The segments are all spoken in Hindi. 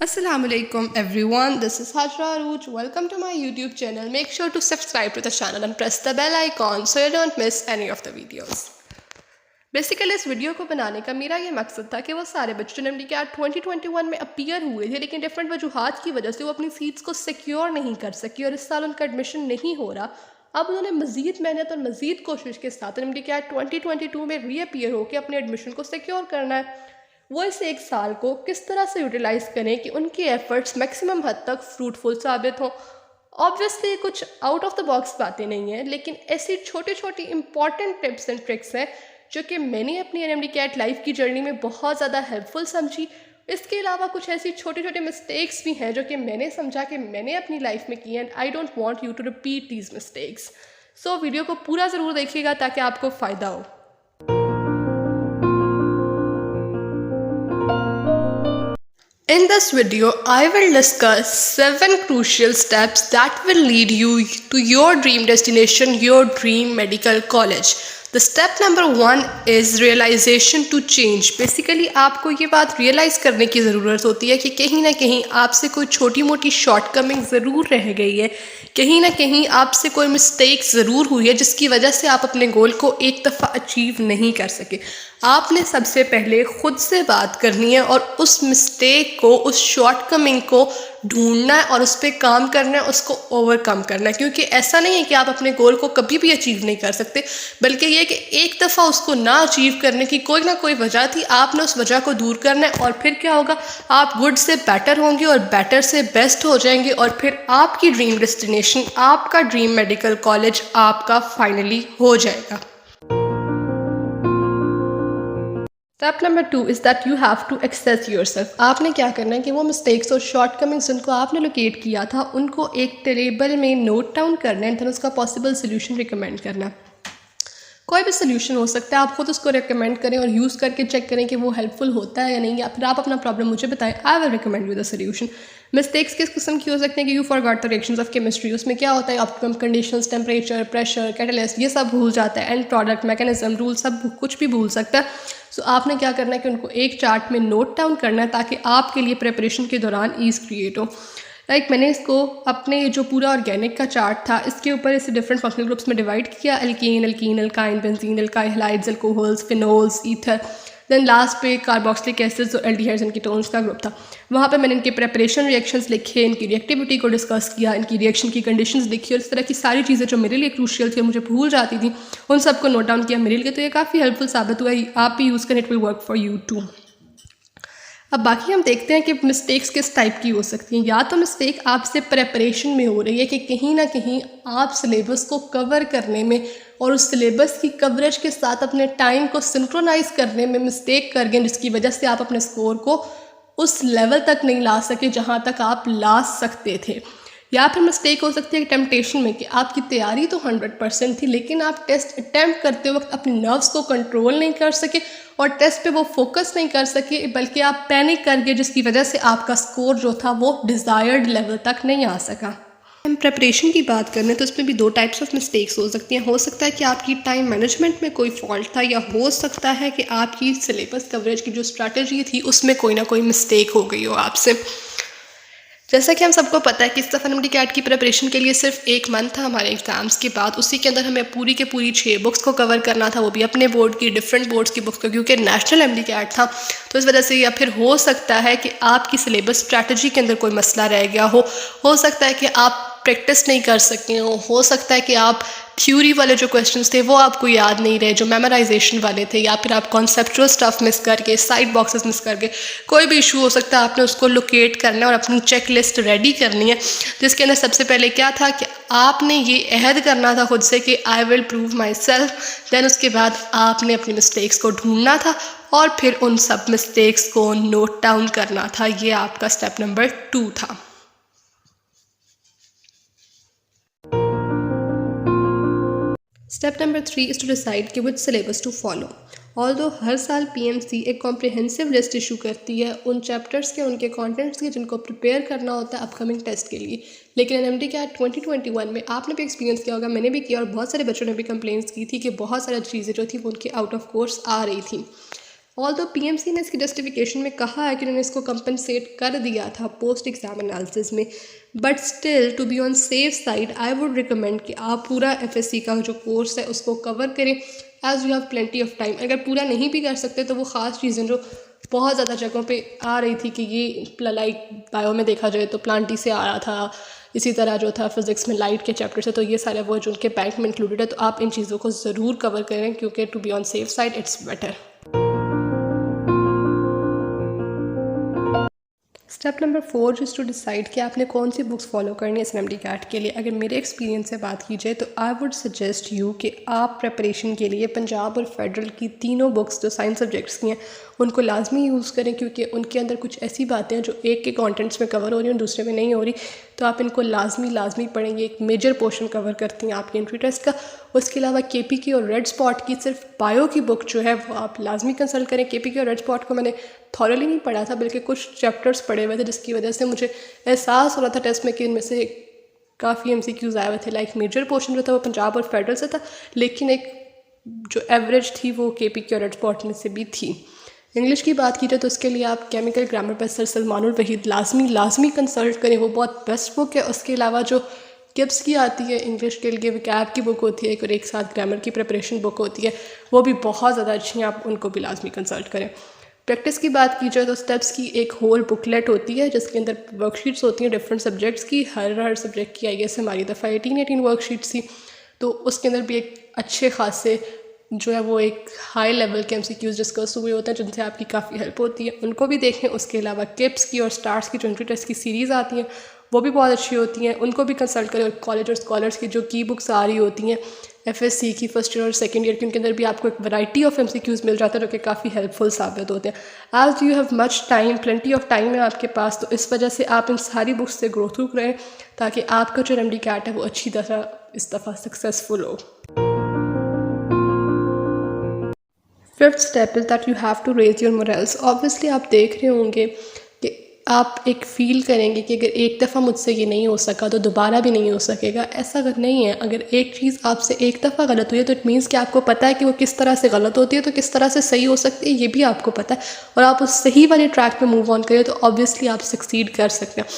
Assalamualaikum everyone, this is Hajra Aruj. Welcome to my YouTube channel. Make sure to subscribe to the channel and press the bell icon so you don't miss any of the videos. Basically इस वीडियो को बनाने का मेरा ये मकसद था कि वो सारे बच्चे जो MD-CAT 2021 में अपीयर हुए थे लेकिन डिफरेंट वजूहात की वजह से वो अपनी सीट्स को सिक्योर नहीं कर सकी और इस साल उनका एडमिशन नहीं हो रहा। अब उन्होंने मज़ीद मेहनत और मज़ीद कोशिश के साथ MD-CAT 2022 में रीअपीयर होकर अपने एडमिशन को सिक्योर करना है। वो इस एक साल को किस तरह से यूटिलाइज़ करें कि उनके एफर्ट्स मैक्सिमम हद तक फ्रूटफुल साबित हों। ऑब्वियसली कुछ आउट ऑफ द बॉक्स बातें नहीं हैं, लेकिन ऐसी छोटी छोटी इंपॉर्टेंट टिप्स एंड ट्रिक्स हैं जो कि मैंने अपनी MD-CAT लाइफ की जर्नी में बहुत ज़्यादा हेल्पफुल समझी। इसके अलावा कुछ ऐसी छोटे छोटे मिस्टेक्स भी हैं जो कि मैंने समझा कि मैंने अपनी लाइफ में की and I don't want you to repeat these mistakes. So video को पूरा ज़रूर देखिएगा ताकि आपको फ़ायदा हो। In this video, I will discuss 7 crucial steps that will lead you to your dream destination, your dream medical college. The step number 1 is realization to change. Basically, आपको ये बात realize करने की ज़रूरत होती है कि कहीं ना कहीं आपसे कोई छोटी मोटी शॉर्टकमिंग ज़रूर रह गई है, कहीं ना कहीं आपसे कोई मिस्टेक ज़रूर हुई है जिसकी वजह से आप अपने गोल को एक दफ़ा अचीव नहीं कर सके। आपने सबसे पहले ख़ुद से बात करनी है और उस मिस्टेक को, उस शॉर्टकमिंग को ढूंढना है और उस पर काम करना है, उसको ओवरकम करना है। क्योंकि ऐसा नहीं है कि आप अपने गोल को कभी भी अचीव नहीं कर सकते, बल्कि ये कि एक दफ़ा उसको ना अचीव करने की कोई ना कोई वजह थी, आपने उस वजह को दूर करना है और फिर क्या होगा, आप गुड से बेटर होंगे और बेटर से बेस्ट हो जाएंगे और फिर आपकी ड्रीम डेस्टिनेशन, आपका ड्रीम मेडिकल कॉलेज आपका फाइनली हो जाएगा। Step number 2 is that you have to access yourself. आपने क्या करना है कि वो मिस्टेक्स और शॉर्टकमिंग्स जिनको आपने लोकेट किया था उनको एक टेबल में नोट डाउन करना है, फिर उसका पॉसिबल सोल्यूशन रिकमेंड करना। कोई भी सोल्यूशन हो सकता है, आप खुद उसको रिकमेंड करें और यूज़ करके चेक करें कि वो हेल्पफुल होता है या नहीं, या फिर आप अपना प्रॉब्लम मुझे बताएं, I will recommend you the solution. Mistakes किस किस्म की हो सकते हैं कि you forgot the reactions of chemistry. उसमें क्या होता है, optimum conditions, temperature, pressure, catalyst, ये सब भूल जाता है, एंड प्रोडक्ट, मैकेनिज्म, रूल, सब कुछ भी भूल सकता है। सो आपने क्या करना है कि उनको एक चार्ट में नोट डाउन करना है ताकि आपके लिए प्रिपरेशन के दौरान ईज़ क्रिएट हो। मैंने इसको अपने जो पूरा ऑर्गेनिक का चार्ट था इसके ऊपर इसे डिफरेंट फंक्शनल ग्रुप्स में डिवाइड किया, alkene, alkene, alkyne, benzene, alkyl halides, alcohols, phenols, ether. Then last पे कार्बोक्सिलिक एसिड्स और एल्डिहाइड्स एंड कीटोन्स का ग्रुप था। वहाँ पे मैंने इनके प्रिपरेशन रिएक्शंस लिखे, इनकी रिएक्टिविटी को डिस्कस किया, इनकी रिएक्शन की कंडीशंस लिखी और इस तरह की सारी चीज़ें जो मेरे लिए क्रूशियल थी, मुझे भूल जाती थी, उन सबको नोट डाउन किया मेरे लिए। तो ये काफ़ी हेल्पफुल साबित हुआ, आप भी यूज़ करें, it will work for you too. अब बाकी हम देखते हैं कि मिस्टेक्स किस टाइप की हो सकती हैं। या तो मिस्टेक आपसे प्रेपरेशन में हो रही है कि कहीं ना कहीं आप सिलेबस को कवर करने में और उस सिलेबस की कवरेज के साथ अपने टाइम को सिंक्रोनाइज करने में मिस्टेक कर गए, जिसकी वजह से आप अपने स्कोर को उस लेवल तक नहीं ला सके जहाँ तक आप ला सकते थे। या फिर मिस्टेक हो सकती है टेम्पटेशन में कि आपकी तैयारी तो 100% थी लेकिन आप टेस्ट अटैम्प्ट करते वक्त अपने नर्व्स को कंट्रोल नहीं कर सके और टेस्ट पे वो फोकस नहीं कर सके, बल्कि आप पैनिक कर गए, जिसकी वजह से आपका स्कोर जो था वो डिज़ायर्ड लेवल तक नहीं आ सका। हम प्रिपरेशन की बात करें तो इसमें भी 2 टाइप्स ऑफ मिस्टेक्स हो सकती हैं। हो सकता है कि आपकी टाइम मैनेजमेंट में कोई फॉल्ट था, या हो सकता है कि आपकी सिलेबस कवरेज की जो स्ट्रैटेजी थी उसमें कोई ना कोई मिस्टेक हो गई हो आपसे। जैसा कि हम सबको पता है कि इस दफ़ा MD-CAT की प्रिपरेशन के लिए सिर्फ 1 मंथ था हमारे एग्ज़ाम्स के बाद। उसी के अंदर हमें पूरी के पूरी 6 बुक्स को कवर करना था, वो भी अपने बोर्ड की, डिफरेंट बोर्ड्स की बुक्स को, क्योंकि नेशनल MD-CAT था। तो इस वजह से या फिर हो सकता है कि आपकी सिलेबस स्ट्रैटेजी के अंदर कोई मसला रह गया हो सकता है कि आप प्रैक्टिस नहीं कर सके हो सकता है कि आप थ्योरी वाले जो क्वेश्चंस थे वो आपको याद नहीं रहे, जो मेमोराइजेशन वाले थे, या फिर आप कॉन्सेप्चुअल स्टफ मिस करके, साइड बॉक्सेस मिस करके, कोई भी इशू हो सकता है। आपने उसको लोकेट करना है और अपनी चेक लिस्ट रेडी करनी है, जिसके अंदर सबसे पहले क्या था कि आपने ये अहद करना था खुद से कि I will prove myself. Then उसके बाद आपने अपनी मिस्टेक्स को ढूंढना था और फिर उन सब मिस्टेक्स को नोट डाउन करना था। ये आपका स्टेप नंबर 2 था। Step number 3 is to decide कि which syllabus to follow. Although हर साल PMC एक कॉम्प्रिहेंसिव लिस्ट इशू करती है उन चैप्टर्स के, उनके कंटेंट्स के जिनको प्रिपेयर करना होता है अपकमिंग टेस्ट के लिए। लेकिन MD-CAT 2021 में आपने भी एक्सपीरियंस किया होगा, मैंने भी किया और बहुत सारे बच्चों ने भी कंप्लेंट्स की थी कि बहुत सारी चीज़ें जो थी वो उनके आउट ऑफ कोर्स आ रही थी। ऑल्दो पीएमसी ने इसकी जस्टिफिकेशन में कहा है कि उन्होंने इसको कंपनसेट कर दिया था पोस्ट एग्ज़ाम एनालिसिस में, but still to be on safe side I would recommend कि आप पूरा एफएससी का जो कोर्स है उसको कवर करें as you have plenty of time. अगर पूरा नहीं भी कर सकते तो वो ख़ास चीज़ें जो बहुत ज़्यादा जगहों पे आ रही थी कि ये लाइक बायो में देखा जाए तो प्लांटी से आया था, इसी तरह जो था फिज़िक्स में लाइट के चैप्टर से, तो ये सारे वो जो उनके बैंक में इंक्लूडेड है, तो आप इन चीज़ों को ज़रूर कवर करें क्योंकि to be on safe side it's better. Step number 4 is to decide कि आपने कौन सी बुक्स फॉलो करनी है एसएनएमडी कैट के लिए। अगर मेरे एक्सपीरियंस से बात की जाए तो आई वुड सजेस्ट यू कि आप प्रिपरेशन के लिए पंजाब और फेडरल की तीनों बुक्स जो साइंस सब्जेक्ट्स की हैं उनको लाजमी यूज़ करें, क्योंकि उनके अंदर कुछ ऐसी बातें हैं जो एक के कंटेंट्स में कवर हो रही हैं दूसरे में नहीं हो रही, तो आप इनको लाजमी पढ़ेंगे। एक मेजर पोर्शन कवर करती हैं आपके एंट्री टेस्ट का। उसके अलावा केपीके और रेड स्पॉट की सिर्फ बायो की बुक जो है वो आप लाजमी कंसल्ट करें। केपीके और रेड स्पॉट को मैंने थॉरली नहीं पढ़ा था, बल्कि कुछ चैप्टर्स पढ़े हुए थे, जिसकी वजह से मुझे एहसास हो रहा था टेस्ट में कि इनमें से काफ़ी एमसीक्यूज़ आए हुए थे। लाइक मेजर पोर्शन जो था वो पंजाब और फेडरल से था, लेकिन एक जो एवरेज थी वो केपीके और रेड स्पॉट में से भी थी। इंग्लिश की बात की जाए तो उसके लिए आप केमिकल ग्रामर पर सर सलमानुल वहीद लाजमी कंसल्ट करें, वो बहुत बेस्ट बुक है। उसके अलावा जो किप्स की आती है इंग्लिश के लिए, वैकैब की बुक होती है और एक साथ ग्रामर की प्रिपरेशन बुक होती है, वो भी बहुत ज़्यादा अच्छी हैं, आप उनको भी लाजमी कंसल्ट करें। प्रैक्टिस की बात की जाए तो स्टेप्स की एक होल बुकलेट होती है जिसके अंदर वर्कशीट्स होती हैं डिफरेंट सब्जेक्ट्स की। हर सब्जेक्ट की आई गेस हमारी दफ़ा 18 वर्कशीट्स थी, तो उसके अंदर भी एक अच्छे खासे जो है वो एक हाई लेवल के एमसीक्यूज़ डिस्कस हुए होते हैं जिनसे आपकी काफ़ी हेल्प होती है, उनको भी देखें। उसके अलावा किप्स की और स्टार्स की जो एंट्री टेस्ट की सीरीज़ आती हैं वो भी बहुत अच्छी होती हैं, उनको भी कंसल्ट करें। और कॉलेज और स्कॉलर्स की जो की बुक्स आ रही होती हैं एफएससी की फर्स्ट ईयर और सेकंड ईयर की, उनके अंदर भी आपको एक वैरायटी ऑफ एमसीक्यूज़ मिल जाता है जो कि काफ़ी हेल्पफुल साबित होते हैं। As you have much time, plenty of time है आपके पास, तो इस वजह से आप इन सारी बुक्स से ग्रो थ्रू करें ताकि आपका जो एमडी कैट है वो अच्छी तरह इस दफ़ा सक्सेसफुल हो। Fifth step is that you have to raise your morals. Obviously आप देख रहे होंगे कि आप एक फ़ील करेंगे कि अगर एक दफ़ा मुझसे ये नहीं हो सका तो दोबारा भी नहीं हो सकेगा। ऐसा अगर नहीं है, अगर एक चीज़ आपसे एक दफ़ा गलत हुई है तो इट मीन्स कि आपको पता है कि वो किस तरह से गलत होती है, तो किस तरह से सही हो सकती है ये भी आपको पता है, और आप उस सही वाले ट्रैक पे मूव ऑन करें तो ऑब्वियसली आप सक्सीड कर सकते हैं।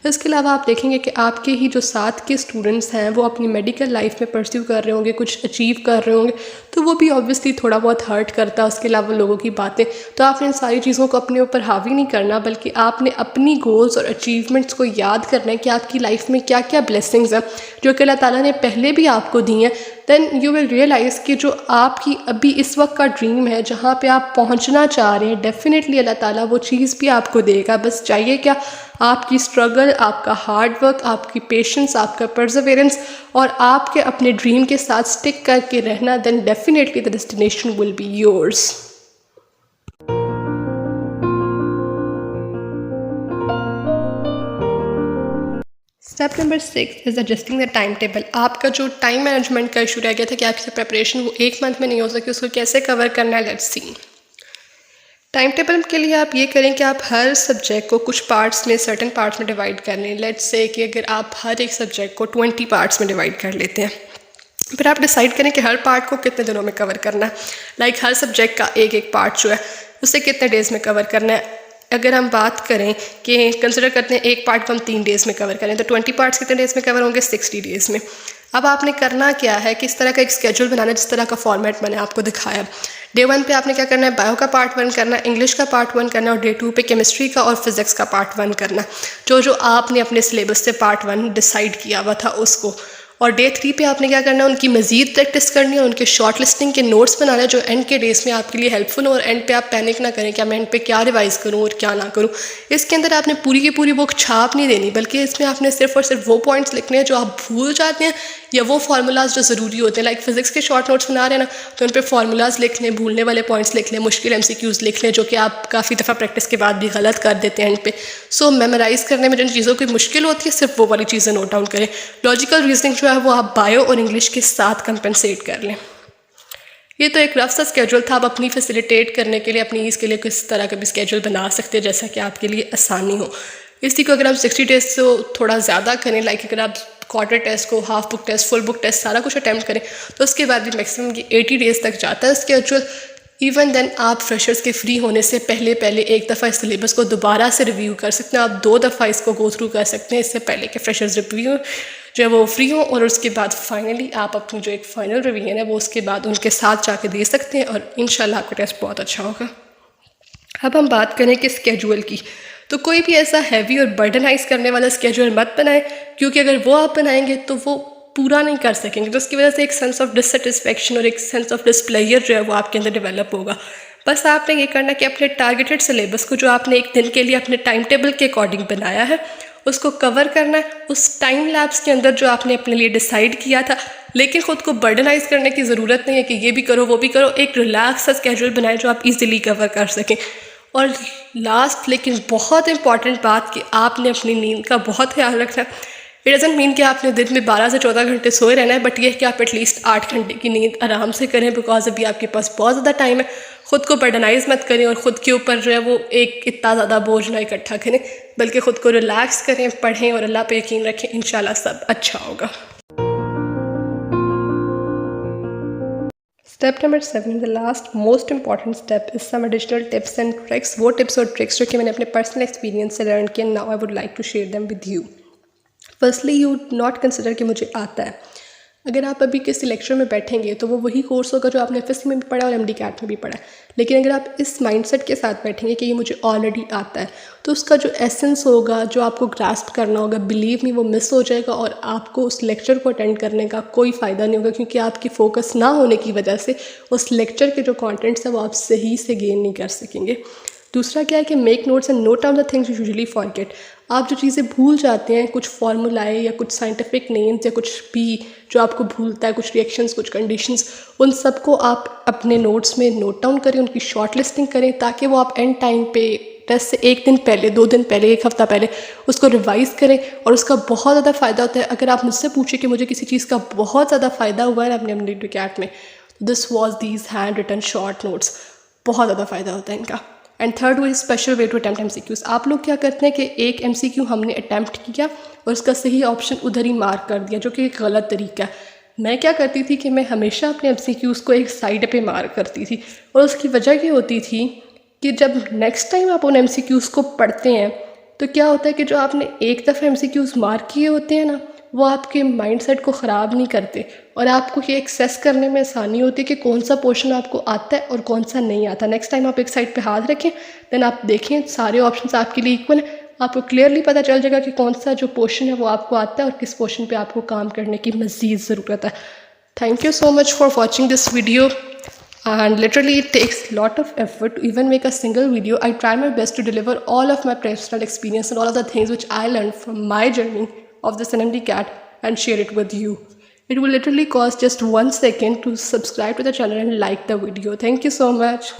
इसके अलावा आप देखेंगे कि आपके ही जो साथ के स्टूडेंट्स हैं वो अपनी मेडिकल लाइफ में परस्यू कर रहे होंगे, कुछ अचीव कर रहे होंगे, तो वो भी ऑब्वियसली थोड़ा बहुत हर्ट करता है। उसके अलावा लोगों की बातें, तो आपने इन सारी चीज़ों को अपने ऊपर हावी नहीं करना, बल्कि आपने अपनी गोल्स और अचीवमेंट्स को याद करना है कि आपकी लाइफ में क्या क्या ब्लेसिंग्स हैं जो कि अल्लाह ताला ने पहले भी आपको दी हैं। देन यू विल रियलाइज़ कि जो आपकी अभी इस वक्त का ड्रीम है, जहाँ पे आप पहुँचना चाह रहे हैं, डेफिनेटली अल्लाह ताला वो चीज़ भी आपको देगा। बस चाहिए क्या? आपकी स्ट्रगल, आपका हार्ड वर्क, आपकी पेशेंस, आपका परसेवरेंस, और आपके अपने ड्रीम के साथ स्टिक करके रहना। Then definitely the destination will be yours. Step number 6 is adjusting the time table. आपका जो टाइम मैनेजमेंट का इशू रह गया था कि आपकी प्रिपरेशन वो एक मंथ में नहीं हो सकी, उसको कैसे कवर करना है, लेट्स सी। टाइम टेबल के लिए आप ये करें कि आप हर सब्जेक्ट को कुछ पार्ट्स में, सर्टेन पार्ट्स में डिवाइड कर लें। लेट्स से कि अगर आप हर एक सब्जेक्ट को 20 पार्ट्स में डिवाइड कर लेते हैं, फिर आप डिसाइड करें कि हर पार्ट को कितने दिनों में कवर करना है। लाइक हर सब्जेक्ट का एक एक पार्ट जो है उसे कितने डेज़ में कवर करना है। अगर हम बात करें कि कंसिडर करते हैं एक पार्ट को हम 3 डेज़ में कवर करें, तो 20 पार्ट्स कितने डेज़ में कवर होंगे? 60 डेज़ में। अब आपने करना क्या है कि इस तरह का एक स्केड्यूल बनाना है जिस तरह का फॉर्मेट मैंने आपको दिखाया। डे 1 पे आपने क्या करना है? बायो का पार्ट 1 करना है, इंग्लिश का पार्ट 1 करना है, और डे 2 पे केमिस्ट्री का और फिजिक्स का पार्ट 1 करना, जो आपने अपने सिलेबस से पार्ट 1 डिसाइड किया हुआ था उसको। और डे 3 पे आपने क्या करना है? उनकी मज़ीद प्रैक्टिस करनी है, उनके शॉर्ट लिस्टिंग के नोट्स बनाना है जो एंड के डेज़ में आपके लिए हेल्पफुल हो। और एंड पे आप पैनिक ना करें कि मैं एंड पे क्या रिवाइज़ करूँ और क्या ना करूँ। इसके अंदर आपने पूरी की पूरी बुक छाप नहीं देनी, बल्कि इसमें आपने सिर्फ और सिर्फ वो पॉइंट्स लिखने हैं जो आप भूल जाते हैं, या वो फार्मूलाज जो ज़रूरी होते हैं। लाइक फिजिक्स के शॉर्ट नोट्स बना रहे हैं ना, तो उन पर फार्मूलाज लिख लें, भूलने वाले पॉइंट्स लिख लें, मुश्किल एमसीक्यूज़ लिख लें जो कि आप काफ़ी दफ़ा प्रैक्टिस के बाद भी गलत कर देते हैं एंड पे। सो मेमोराइज़ करने में जिन चीज़ों की मुश्किल होती है सिर्फ वो वाली चीज़ें नोट डाउन करें। लॉजिकल रीजनिंग जो है वो आप बायो और इंग्लिश के साथ कंपनसेट कर लें। ये तो एक रफ सा स्केड्यूल था। आप अपनी फैसिलिटेट करने के लिए, अपनी ईज़ के लिए किस तरह का भी स्केड्यूल बना सकते हैं जैसा कि आपके लिए आसानी हो। इसी को अगर आप 60 डेज से थोड़ा ज़्यादा करें, लाइक अगर आप क्वार्टर टेस्ट को, half book test, full book test सारा कुछ अटैम्प्ट करें, तो उसके बाद भी मैक्सिमम 80 डेज़ तक जाता है स्केड्यूल। इवन देन आप फ्रेशर्स के फ्री होने से पहले एक दफ़ा इस सिलेबस को दोबारा से रिव्यू कर सकते हैं। आप 2 दफ़ा इसको गो थ्रू कर सकते हैं इससे पहले कि फ्रेशर्स रिव्यू जो है वो फ्री हो, और उसके बाद फाइनली आप अपनी जो एक फ़ाइनल रिवीजन है वो उसके बाद उनके साथ जाके दे सकते हैं, और इंशाल्लाह आपका टेस्ट बहुत अच्छा होगा। अब हम बात करें कि स्केड्यूल की, तो कोई भी ऐसा हैवी और बर्डनाइज करने वाला स्केड्यूल मत बनाएं, क्योंकि अगर वो आप बनाएंगे तो वो पूरा नहीं कर सकेंगे, तो उसकी वजह से एक सेंस ऑफ डिससेटिस्फेक्शन और एक सेंस ऑफ डिसप्लेयर जो है वो आपके अंदर डेवलप होगा। बस आपने ये करना कि अपने टारगेटेड सिलेबस को जो आपने एक दिन के लिए अपने टाइम टेबल के अकॉर्डिंग बनाया है उसको कवर करना है उस टाइम लैप्स के अंदर जो आपने अपने लिए डिसाइड किया था। लेकिन ख़ुद को बर्डनाइज करने की ज़रूरत नहीं है कि ये भी करो वो भी करो। एक रिलैक्स सा स्केड्यूल बनाएं जो आप इजीली कवर कर सकें। और लास्ट लेकिन बहुत इंपॉर्टेंट बात कि आपने अपनी नींद का बहुत ख्याल रखना है। इट डजंट मीन कि आपने दिन में 12 से 14 घंटे सोए रहना है, बट ये है कि आप एटलीस्ट 8 घंटे की नींद आराम से करें, बिकॉज अभी आपके पास बहुत ज़्यादा टाइम है। ख़ुद को बर्डनाइज मत करें और ख़ुद के ऊपर जो है वो एक इतना ज़्यादा बोझ ना इकट्ठा करें, बल्कि ख़ुद को रिलैक्स करें, पढ़ें और अल्लाह पे यकीन रखें, इंशाल्लाह सब अच्छा होगा। Step number 7, the last most important step is some additional tips and tricks. वो टिप्स और ट्रिक्स जो कि मैंने अपने पर्सनल एक्सपीरियंस से लर्न किया, now I would like to share them with you. Firstly you not consider कि मुझे आता है। अगर आप अभी किसी लेक्चर में बैठेंगे तो वो वही कोर्स होगा जो आपने एफएससी में भी पढ़ा और एमडी कैट में भी पढ़ा है। लेकिन अगर आप इस माइंडसेट के साथ बैठेंगे कि ये मुझे ऑलरेडी आता है, तो उसका जो एसेंस होगा, जो आपको ग्रास्प करना होगा, बिलीव मी वो मिस हो जाएगा और आपको उस लेक्चर को अटेंड करने का कोई फ़ायदा नहीं होगा, क्योंकि आपकी फ़ोकस ना होने की वजह से उस लेक्चर के जो कॉन्टेंट्स हैं वो आप सही से गेन नहीं कर सकेंगे। दूसरा क्या है कि make notes and note down the things you usually forget. आप जो चीज़ें भूल जाते हैं, कुछ फार्मूलाए या कुछ साइंटिफिक नेम्स या कुछ भी जो आपको भूलता है, कुछ रिएक्शंस, कुछ कंडीशंस, उन सबको आप अपने नोट्स में नोट डाउन करें, उनकी शॉर्ट लिस्टिंग करें, ताकि वो आप एंड टाइम पे टेस्ट से 1 दिन पहले, 2 दिन पहले, 1 हफ़्ता पहले उसको रिवाइज़ करें। और उसका बहुत ज़्यादा फ़ायदा होता है। अगर आप मुझसे पूछें कि मुझे किसी चीज़ का बहुत ज़्यादा फ़ायदा हुआ है अपने एमडी कैट में, this was these hand written short notes. बहुत ज़्यादा फ़ायदा होता है इनका। एंड थर्ड वो special way to attempt MCQs. आप लोग क्या करते हैं कि एक एमसीक्यू हमने अटैम्प्ट किया और उसका सही ऑप्शन उधर ही मार्क कर दिया, जो कि एक गलत तरीका है। मैं क्या करती थी कि मैं हमेशा अपने एमसीक्यूज़ को एक साइड पे मार्क करती थी, और उसकी वजह ये होती थी कि जब नेक्स्ट टाइम आप उन एमसीक्यूज़ को पढ़ते हैं तो क्या होता है कि जो आपने एक दफ़ा एमसीक्यूज़ मार्क किए होते हैं ना, वो आपके माइंडसेट को ख़राब नहीं करते, और आपको ये एक्सेस करने में आसानी होती है कि कौन सा पोर्शन आपको आता है और कौन सा नहीं आता। नेक्स्ट टाइम आप एक साइड पे हाथ रखें, देन आप देखें सारे ऑप्शंस आपके लिए इक्वल हैं, आपको क्लियरली पता चल जाएगा कि कौन सा जो पोर्शन है वो आपको आता है और किस पोर्शन पे आपको काम करने की मज़ीद ज़रूरत है। Thank you so much for watching this video, and literally it takes lot of effort to even make a single video. I try my best to deliver all of my personal experience and all of the things which I learned from my journey of this NMD CAT and share it with you. It will literally cost just 1 second to subscribe to the channel and like the video. Thank you so much.